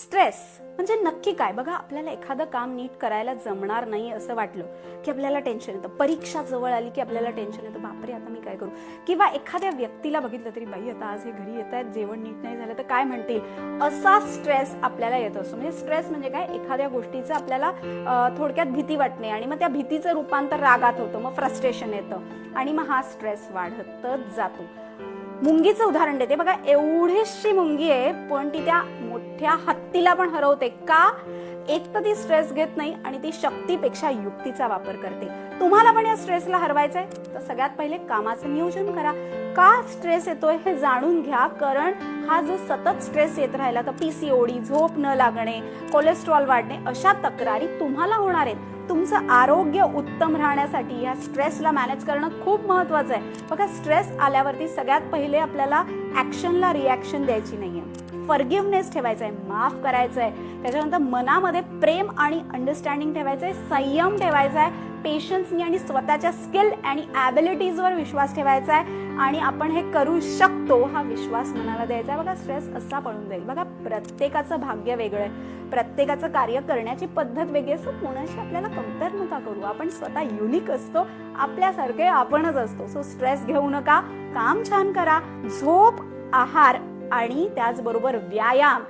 Stress म्हणजे नक्की काय? बघा, आपल्याला एखादं काम नीट करायला जमणार नाही असं वाटलं की आपल्याला टेन्शन येतं. परीक्षा जवळ आली की आपल्याला टेन्शन येतं, बापरे आता मी काय करू? किंवा एखाद्या व्यक्तीला बघितलं तरी, बाई आता आज हे घरी येत आहेत, जेवण नीट नाही झालं तर काय म्हणतील, असा स्ट्रेस आपल्याला येत असतो. म्हणजे स्ट्रेस म्हणजे काय? एखाद्या गोष्टीचं आपल्याला थोडक्यात भीती वाटणे आणि मग त्या भीतीचं रूपांतर रागात होतं, मग फ्रस्ट्रेशन येतं आणि मग हा स्ट्रेस वाढतच जातो. मुंगीचं उदाहरण देते बघा, एवढीशी मुंगी आहे पण ती त्या मोठ्या हत्तीला पण हरवते. का? एक तर ती स्ट्रेस घेत नाही आणि ती शक्तीपेक्षा युक्तीचा वापर करते. तुम्हाला पण या स्ट्रेसला हरवायचंय तर सगळ्यात पहिले कामाचं नियोजन करा. का स्ट्रेस येतोय हे जाणून घ्या, कारण हा जो सतत स्ट्रेस येत राहिला तर पीसीओडी, झोप न लागणे, कोलेस्ट्रॉल वाढणे अशा तक्रारी तुम्हाला होणार आहेत. तुमचं आरोग्य उत्तम राहण्यासाठी या स्ट्रेसला मॅनेज करणं खूप महत्वाचं आहे. बघा, स्ट्रेस आल्यावरती सगळ्यात पहिले आपल्याला ऍक्शनला रिॲक्शन द्यायची नाहीये, फॉरगिव्हनेस ठेवायचा आहे, माफ करायचं आहे. त्याच्यानंतर मनामध्ये प्रेम आणि अंडरस्टँडिंग ठेवायचं आहे, संयम ठेवायचा आहे, पेशन्सनी आणि स्वतःच्या स्किल आणि ॲबिलिटीजवर विश्वास ठेवायचा आहे आणि आपण हे करू शकतो हा विश्वास मनाला द्यायचा आहे. बघा, स्ट्रेस असा पळून जाईल. बघा, प्रत्येकाचं भाग्य वेगळं आहे, प्रत्येकाचं कार्य करण्याची पद्धत वेगळी असते. कोणाशी आपल्याला कंपेअर नका करू. आपण स्वतः युनिक असतो, आपल्यासारखे आपणच असतो. सो स्ट्रेस घेऊ नका, काम छान करा, झोप, आहार आणि त्याचबरोबर व्यायाम